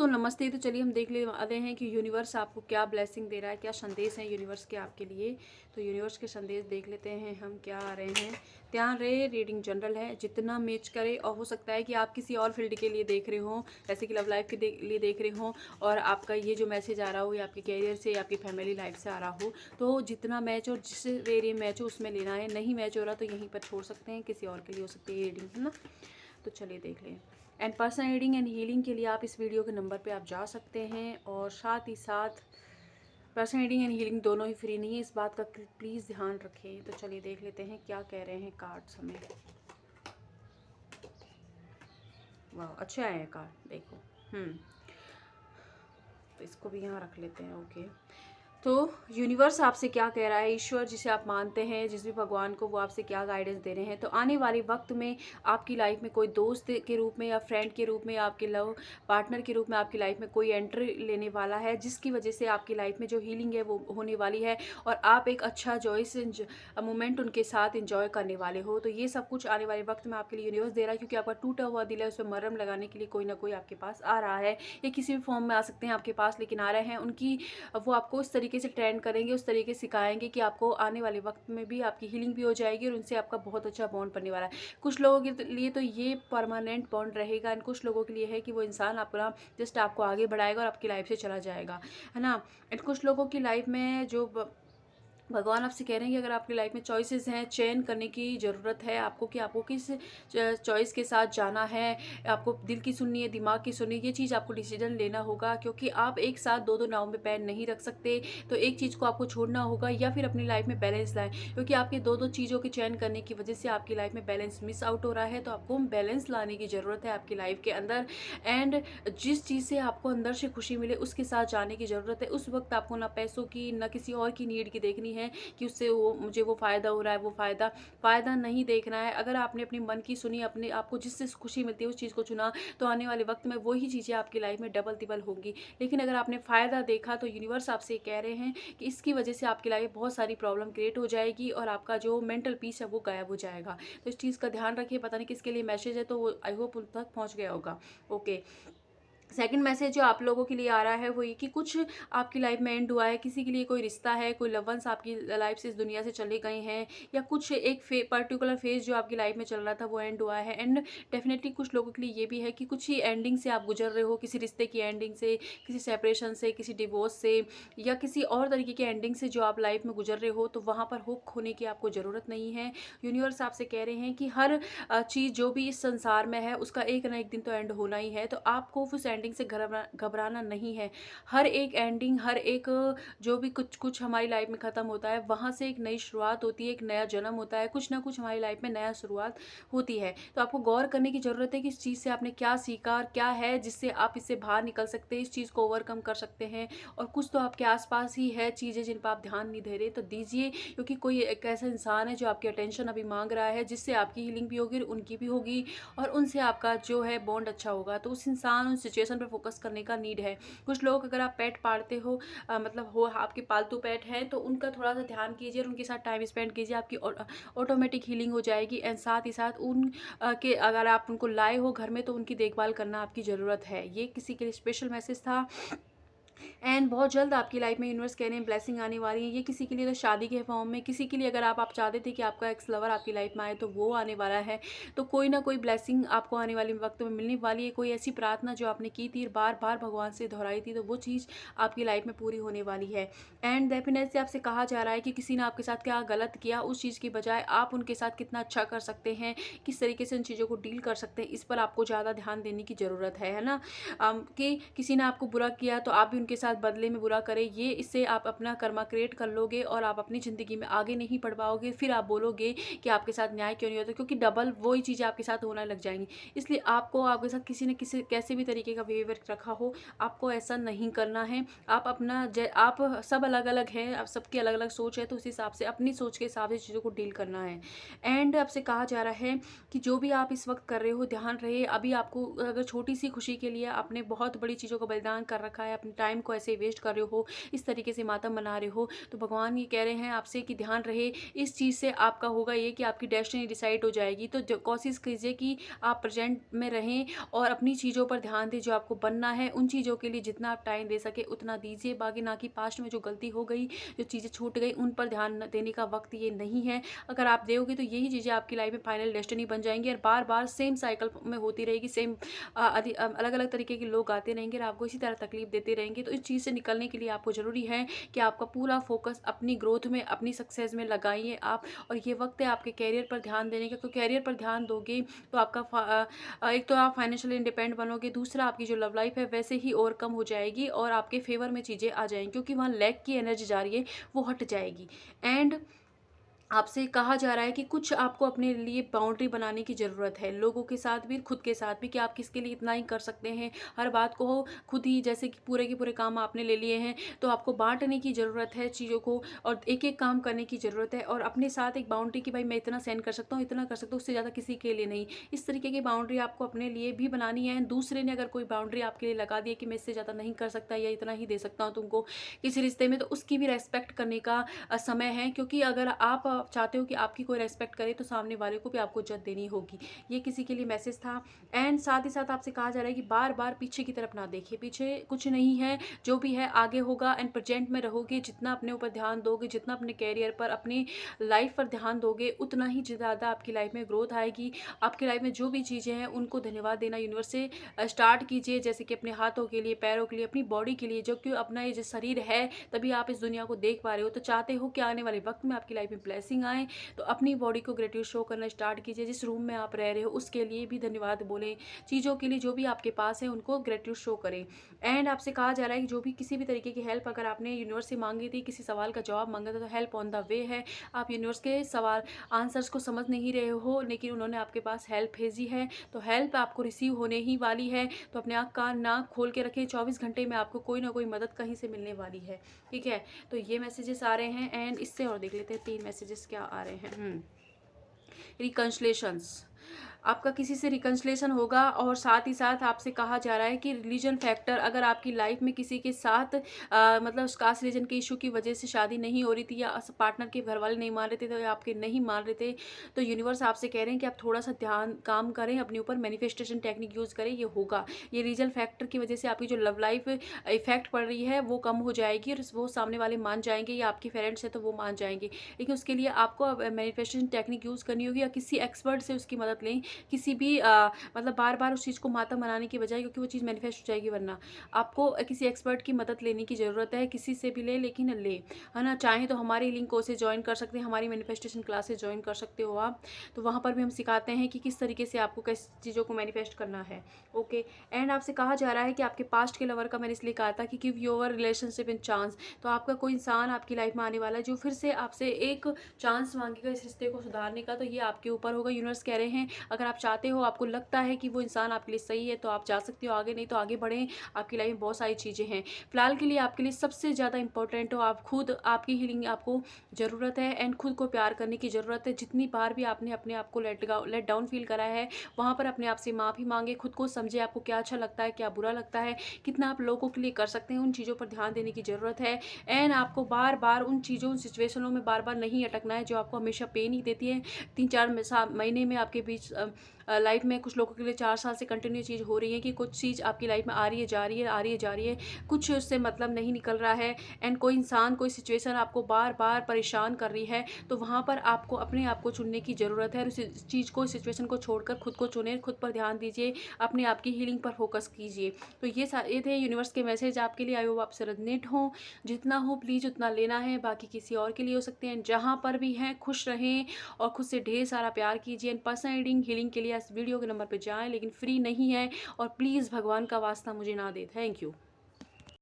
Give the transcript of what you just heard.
दोस्तों नमस्ते। तो चलिए हम देख ले वाले हैं कि यूनिवर्स आपको क्या ब्लेसिंग दे रहा है, क्या संदेश है यूनिवर्स के आपके लिए। तो यूनिवर्स के संदेश देख लेते हैं हम क्या आ रहे हैं। ध्यान रहे, रीडिंग जनरल है, जितना मैच करे, और हो सकता है कि आप किसी और फील्ड के लिए देख रहे हो, जैसे कि लव लाइफ के लिए देख रहे हो, और आपका ये जो मैसेज आ रहा हो ये आपके कैरियर से, आपकी फैमिली लाइफ से आ रहा हो। तो जितना मैच और जिस एरिया मैच हो उसमें लेना है, नहीं मैच हो रहा तो यहीं पर छोड़ सकते हैं, किसी और के लिए हो सकती है रीडिंग, है ना। तो चलिए देख लें। And personal reading and healing के लिए आप इस वीडियो के नंबर पे आप जा सकते हैं, और साथ ही साथ पर्सनल रीडिंग एंड हीलिंग दोनों ही फ्री नहीं है, इस बात का प्लीज़ ध्यान रखें। तो चलिए देख लेते हैं क्या कह रहे हैं कार्ड्स हमें। वाह, अच्छा है कार्ड, देखो। तो इसको भी यहाँ रख लेते हैं। ओके, तो यूनिवर्स आपसे क्या कह रहा है, ईश्वर जिसे आप मानते हैं, जिस भी भगवान को, वो आपसे क्या गाइडेंस दे रहे हैं। तो आने वाले वक्त में आपकी लाइफ में कोई दोस्त के रूप में या फ्रेंड के रूप में, आपके लव पार्टनर के रूप में आपकी लाइफ में कोई एंट्री लेने वाला है, जिसकी वजह से आपकी लाइफ में जो हीलिंग है वो होने वाली है, और आप एक अच्छा जॉयस मोमेंट उनके साथ इंजॉय करने वाले हो। तो ये सब कुछ आने वाले वक्त में आपके लिए यूनिवर्स दे रहा है, क्योंकि आपका टूटा हुआ दिल है, उस पर मरहम लगाने के लिए कोई ना कोई आपके पास आ रहा है। ये किसी भी फॉर्म में आ सकते हैं आपके पास, लेकिन आ रहे हैं। उनकी वो आपको उस तरीके से ट्रेन करेंगे, उस तरीके से सिखाएंगे कि आपको आने वाले वक्त में भी आपकी हीलिंग भी हो जाएगी, और उनसे आपका बहुत अच्छा बॉन्ड बनने वाला है। कुछ लोगों के लिए तो ये परमानेंट बॉन्ड रहेगा, एंड कुछ लोगों के लिए है कि वो इंसान अपना जस्ट आपको आगे बढ़ाएगा और आपकी लाइफ से चला जाएगा, है ना। एंड कुछ लोगों की लाइफ में जो भगवान आपसे कह रहे हैं कि अगर आपकी लाइफ में चॉइसेस हैं, चयन करने की ज़रूरत है आपको, कि आपको किस चॉइस के साथ जाना है। आपको दिल की सुननी है, दिमाग की सुननी है, ये चीज़ आपको डिसीजन लेना होगा, क्योंकि आप एक साथ दो दो नाव में पैर नहीं रख सकते। तो एक चीज़ को आपको छोड़ना होगा, या फिर अपनी लाइफ में बैलेंस लाएं, क्योंकि आपके दो दो चीज़ों के चयन करने की वजह से आपकी लाइफ में बैलेंस मिस आउट हो रहा है। तो आपको बैलेंस लाने की ज़रूरत है आपकी लाइफ के अंदर। एंड जिस चीज़ से आपको अंदर से खुशी मिले उसके साथ जाने की ज़रूरत है। उस वक्त आपको ना पैसों की, ना किसी और की नीड की देखनी है कि उससे वो मुझे वो फ़ायदा हो रहा है, वो फ़ायदा नहीं देखना है। अगर आपने अपने मन की सुनी, अपने आपको जिससे खुशी मिलती है उस चीज़ को चुना, तो आने वाले वक्त में वही चीज़ें आपकी लाइफ में डबल तिबल होंगी। लेकिन अगर आपने फ़ायदा देखा, तो यूनिवर्स आपसे कह रहे हैं कि इसकी वजह से आपकी लाइफ में बहुत सारी प्रॉब्लम क्रिएट हो जाएगी, और आपका जो मेंटल पीस है वो गायब हो जाएगा। तो इस चीज़ का ध्यान रखिए। पता नहीं किसके लिए मैसेज है, तो वो आई होप उन तक पहुँच गया होगा। ओके, सेकंड मैसेज जो आप लोगों के लिए आ रहा है वो ये कि कुछ आपकी लाइफ में एंड हुआ है, किसी के लिए कोई रिश्ता है, कोई लव वंस आपकी लाइफ से इस दुनिया से चले गए हैं, या कुछ एक पर्टिकुलर फेज जो आपकी लाइफ में चल रहा था वो एंड हुआ है। एंड डेफिनेटली कुछ लोगों के लिए ये भी है कि कुछ ही एंडिंग से आप गुजर रहे हो, किसी रिश्ते की एंडिंग से, किसी सेपरेशन से, किसी डिवोर्स से, या किसी और तरीके की एंडिंग से जो आप लाइफ में गुजर रहे हो। तो वहाँ पर होप खोने की आपको ज़रूरत नहीं है। यूनिवर्स आपसे कह रहे हैं कि हर चीज़ जो भी इस संसार में है उसका एक ना एक दिन तो एंड होना ही है। तो आपको उस एंडिंग से घबराना नहीं है। हर एक एंडिंग, हर एक जो भी कुछ कुछ हमारी लाइफ में ख़त्म होता है, वहाँ से एक नई शुरुआत होती है, एक नया जन्म होता है, कुछ ना कुछ हमारी लाइफ में नया शुरुआत होती है। तो आपको गौर करने की ज़रूरत है कि इस चीज़ से आपने क्या सीखा और क्या है जिससे आप इससे बाहर निकल सकते हैं, इस चीज़ को ओवरकम कर सकते हैं। और कुछ तो आपके आसपास ही है चीज़ें जिन पर आप ध्यान नहीं दे रहे, तो दीजिए, क्योंकि कोई एक ऐसा इंसान है जो आपकी अटेंशन अभी मांग रहा है, जिससे आपकी हीलिंग भी होगी, उनकी भी होगी, और उनसे आपका जो है बॉन्ड अच्छा होगा। तो उस इंसान, उस सिचुएशन पर फोकस करने का नीड है। कुछ लोग, अगर आप पेट पालते हो, मतलब हो आपके पालतू पेट हैं, तो उनका थोड़ा सा ध्यान कीजिए और उनके साथ टाइम स्पेंड कीजिए, आपकी ऑटोमेटिक हीलिंग हो जाएगी। एंड साथ ही साथ उन के अगर आप उनको लाए हो घर में, तो उनकी देखभाल करना आपकी ज़रूरत है। ये किसी के लिए स्पेशल मैसेज था। एंड बहुत जल्द आपकी लाइफ में यूनिवर्स कह रहे हैं ब्लेसिंग आने वाली है। ये किसी के लिए तो शादी के फॉर्म में, किसी के लिए अगर आप चाहते थे कि आपका एक्स लवर आपकी लाइफ में आए, तो वो आने वाला है। तो कोई ना कोई ब्लेसिंग आपको आने वाले वक्त में मिलने वाली है। कोई ऐसी प्रार्थना जो आपने की थी, बार बार भगवान से दोहराई थी, तो वो चीज़ आपकी लाइफ में पूरी होने वाली है। एंड डेफिनेटली आपसे कहा जा रहा है कि किसी ने आपके साथ क्या गलत किया, उस चीज़ की बजाय आप उनके साथ कितना अच्छा कर सकते हैं, किस तरीके से उन चीज़ों को डील कर सकते हैं, इस पर आपको ज़्यादा ध्यान देने की ज़रूरत है ना। कि किसी ने आपको बुरा किया तो आप भी उनके साथ बदले में बुरा करें, ये इससे आप अपना कर्मा क्रिएट कर लोगे, और आप अपनी ज़िंदगी में आगे नहीं बढ़ पाओगे। फिर आप बोलोगे कि आपके साथ न्याय क्यों नहीं होता, क्योंकि डबल वही चीज़ें आपके साथ होने लग जाएंगी। इसलिए आपको आपके साथ किसी न किसी कैसे भी तरीके का बिहेवियर रखा हो, आपको ऐसा नहीं करना है। आप अपना आप सब अलग अलग हैं, आप सबकी अलग अलग सोच है, तो उस हिसाब से अपनी सोच के हिसाब से चीज़ों को डील करना है। एंड आपसे कहा जा रहा है कि जो भी आप इस वक्त कर रहे हो, ध्यान रहे, अभी आपको अगर छोटी सी खुशी के लिए आपने बहुत बड़ी चीज़ों का बलिदान कर रखा है, अपने टाइम टाइम को ऐसे वेस्ट कर रहे हो, इस तरीके से मातम मना रहे हो, तो भगवान ये कह रहे हैं आपसे कि ध्यान रहे इस चीज़ से। आपका होगा ये कि आपकी डेस्टिनी डिसाइड हो जाएगी। तो कोशिश कीजिए कि आप प्रेजेंट में रहें और अपनी चीज़ों पर ध्यान दें, जो आपको बनना है उन चीज़ों के लिए जितना आप टाइम दे सके उतना दीजिए। बाकी ना कि पास्ट में जो गलती हो गई, जो चीज़ें छूट गई, उन पर ध्यान देने का वक्त ये नहीं है। अगर आप दोगे तो यही चीज़ें आपकी लाइफ में फाइनल डेस्टिनी बन जाएंगी और बार बार सेम साइकिल में होती रहेगी। सेम अलग अलग तरीके के लोग आते रहेंगे और आपको इसी तरह तकलीफ देते रहेंगे। तो इस चीज़ से निकलने के लिए आपको ज़रूरी है कि आपका पूरा फोकस अपनी ग्रोथ में, अपनी सक्सेस में लगाइए आप। और ये वक्त है आपके कैरियर पर ध्यान देने का। तो कैरियर पर ध्यान दोगे तो आपका एक तो आप फाइनेंशियली इंडिपेंडेंट बनोगे, दूसरा आपकी जो लव लाइफ है वैसे ही और कम हो जाएगी और आपके फेवर में चीज़ें आ जाएंगी, क्योंकि वहाँ लैक की एनर्जी जा रही है वो हट जाएगी। एंड आपसे कहा जा रहा है कि कुछ आपको अपने लिए बाउंड्री बनाने की ज़रूरत है, लोगों के साथ भी, खुद के साथ भी, कि आप किसके लिए इतना ही कर सकते हैं। हर बात को खुद ही, जैसे कि पूरे के पूरे काम आपने ले लिए हैं तो आपको बांटने की ज़रूरत है चीज़ों को, और एक एक काम करने की ज़रूरत है। और अपने साथ एक बाउंड्री कि भाई मैं इतना सेंड कर सकता हूँ, इतना कर सकता हूँ, उससे ज़्यादा किसी के लिए नहीं। इस तरीके की बाउंड्री आपको अपने लिए भी बनानी है। दूसरे ने अगर कोई बाउंड्री आपके लिए लगा दी है कि मैं इससे ज़्यादा नहीं कर सकता या इतना ही दे सकता हूँ तुमको किसी रिश्ते में, तो उसकी भी रेस्पेक्ट करने का समय है। क्योंकि अगर आप चाहते हो कि आपकी कोई रेस्पेक्ट करे तो सामने वाले को भी आपको इज्जत देनी होगी। ये किसी के लिए मैसेज था। एंड साथ ही साथ आपसे कहा जा रहा है कि बार बार पीछे की तरफ ना देखिए, पीछे कुछ नहीं है, जो भी है आगे होगा। एंड प्रेजेंट में रहोगे, जितना अपने ऊपर ध्यान दोगे, जितना अपने कैरियर पर, अपनी लाइफ पर ध्यान दोगे, उतना ही ज़्यादा आपकी लाइफ में ग्रोथ आएगी। आपकी लाइफ में जो भी चीज़ें हैं उनको धन्यवाद देना यूनिवर्स से स्टार्ट कीजिए, जैसे कि अपने हाथों के लिए, पैरों के लिए, अपनी बॉडी के लिए, जो कि अपना ये जो शरीर है तभी आप इस दुनिया को देख पा रहे हो। तो चाहते हो कि आने वाले वक्त में आपकी लाइफ में ब्लेसिंग आए, तो अपनी बॉडी को ग्रेटिट्यूड शो करना स्टार्ट कीजिए। जिस रूम में आप रह रहे हो उसके लिए भी धन्यवाद बोलें, चीज़ों के लिए जो भी आपके पास है उनको ग्रेटिट्यूड शो करें। एंड आपसे कहा जा रहा है कि जो भी किसी भी तरीके की हेल्प अगर आपने यूनिवर्स से मांगी थी, किसी सवाल का जवाब मांगा था, तो हेल्प ऑन द वे है। आप यूनिवर्स के सवाल आंसर्स को समझ नहीं रहे हो, लेकिन उन्होंने आपके पास हेल्प भेजी है, तो हेल्प आपको रिसीव होने ही वाली है। तो अपने आँख कान नाक खोल के रखें, 24 घंटे में आपको कोई ना कोई मदद कहीं से मिलने वाली है। ठीक है, तो ये मैसेजेस आ रहे हैं। एंड इससे और देख लेते हैं 3 मैसेजेस क्या आ रहे हैं। रिकंसलेशंस, आपका किसी से रिकंसलेशन होगा। और साथ ही साथ आपसे कहा जा रहा है कि रिलीजन फैक्टर, अगर आपकी लाइफ में किसी के साथ मतलब उस कास्ट रिलीजन के इशू की वजह से शादी नहीं हो रही थी, या पार्टनर के घर वाले नहीं मान रहे थे, तो या आपके नहीं मान रहे थे, तो यूनिवर्स आपसे कह रहे हैं कि आप थोड़ा सा ध्यान काम करें अपने ऊपर, मैनिफेस्टेशन टेक्निक यूज़ करें, ये होगा। ये रीजन फैक्टर की वजह से आपकी जो लव लाइफ इफेक्ट पड़ रही है वो कम हो जाएगी, और वो सामने वाले मान जाएंगे, या आपके पेरेंट्स हैं तो वो मान जाएंगे। लेकिन उसके लिए आपको मैनिफेस्टेशन टेक्निक यूज़ करनी होगी, या किसी एक्सपर्ट से उसकी मदद लें। किसी भी मतलब बार बार उस चीज़ को माता मनाने की बजाय, क्योंकि वो चीज़ मैनिफेस्ट हो जाएगी, वरना आपको किसी एक्सपर्ट की मदद लेने की ज़रूरत है। किसी से भी ले, लेकिन ले, है ना। चाहें तो हमारी लिंक कोर्सेज ज्वाइन कर सकते हैं, हमारी मैनिफेस्टेशन क्लासेस ज्वाइन कर सकते हो आप। तो वहाँ पर भी हम सिखाते हैं कि किस तरीके से आपको किस चीज़ों को मैनिफेस्ट करना है। ओके। एंड आपसे कहा जा रहा है कि आपके पास्ट के लवर का मैंने इसलिए कहा था कि give your relationship in chance. तो आपका कोई इंसान आपकी लाइफ में आने वाला है जो फिर से आपसे एक चांस मांगेगा इस रिश्ते को सुधारने का। तो ये आपके ऊपर होगा। यूनिवर्स कह रहे हैं अगर आप चाहते हो, आपको लगता है कि वो इंसान आपके लिए सही है, तो आप जा सकते हो आगे, नहीं तो आगे बढ़ें। आपकी लाइफ में बहुत सारी चीज़ें हैं। फिलहाल के लिए आपके लिए सबसे ज़्यादा इंपॉर्टेंट हो आप खुद, आपकी हीलिंग आपको ज़रूरत है। एंड खुद को प्यार करने की ज़रूरत है। जितनी बार भी आपने अपने आप को लेट डाउन फील करा है, वहाँ पर अपने आप से माफ़ी मांगे, खुद को समझे, आपको क्या अच्छा लगता है, क्या बुरा लगता है, कितना आप लोगों के लिए कर सकते हैं, उन चीज़ों पर ध्यान देने की ज़रूरत है। एंड आपको बार बार उन चीज़ों, उन सिचुएशनों में बार बार नहीं अटकना है जो आपको हमेशा पेन ही देती है। 3-4 महीने में आपके बीच लाइफ में कुछ लोगों के लिए 4 साल से कंटिन्यू चीज़ हो रही है कि कुछ चीज़ आपकी लाइफ में आ रही है, जा रही है, आ रही है, जा रही है, कुछ उससे मतलब नहीं निकल रहा है। एंड कोई इंसान, कोई सिचुएशन आपको बार बार परेशान कर रही है, तो वहाँ पर आपको अपने आप को चुनने की ज़रूरत है। और उस चीज़ को, सिचुएशन को छोड़कर खुद को चुने, खुद पर ध्यान दीजिए, अपने आप की हीलिंग पर फोकस कीजिए। तो ये थे यूनिवर्स के मैसेज आपके लिए। आई होप आपसे रेजोनेट हो। जितना हो प्लीज़ उतना लेना है, बाकी किसी और के लिए हो सकते हैं। जहाँ पर भी हैं खुश रहें और खुद से ढेर सारा प्यार कीजिए। पर्सनल रीडिंग, हीलिंग के लिए इस वीडियो के नंबर पर जाएं, लेकिन फ्री नहीं है। और प्लीज़ भगवान का वास्ता मुझे ना दे। Thank you.